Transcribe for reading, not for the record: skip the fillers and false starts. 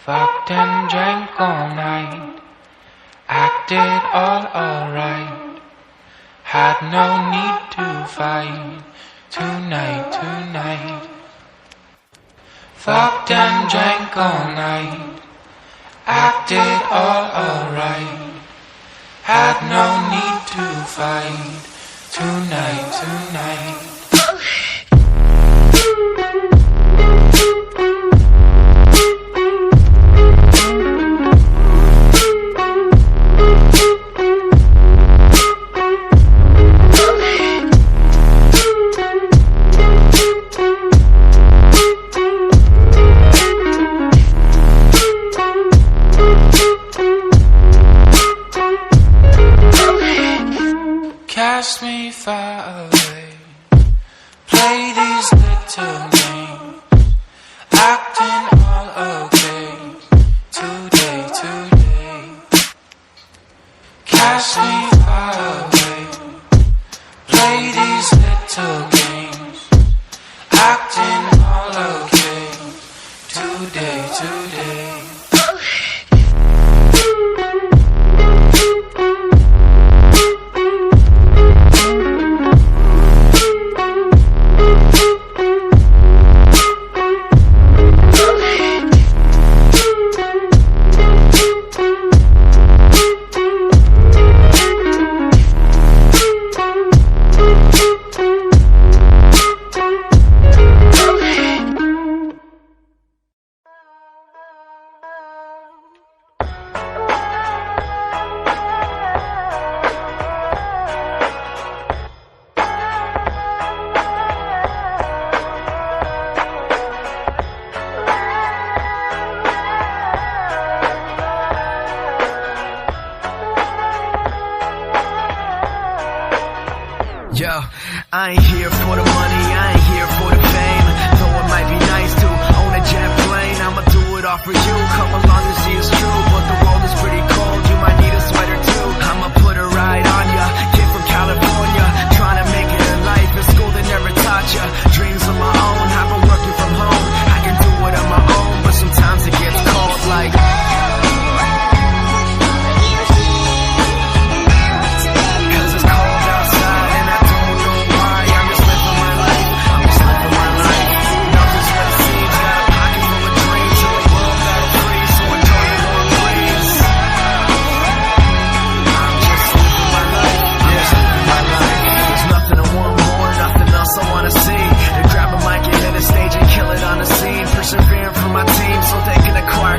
Fucked and drank all night, acted all alright. Had no need to fight tonight. Fucked and drank all night, acted all alright. Had no need to fight tonight. Cast me far away, play these little games, acting all okay, today. Cast me far away, play these little games, acting all okay, today. Yo, I ain't here for the money, I ain't here for the fame. Though it might be nice to own a jet plane, I'ma do it all for you. Come along and see it's true, but the world is pretty cold. You might need a sweater too. I'ma put a ride on ya. Kid from California, trying to make it in life. In school they never taught ya. Dreams of my own, I've been working from home. I can do it on my own, but sometimes it gets cold like. Persevering for my team so they can acquire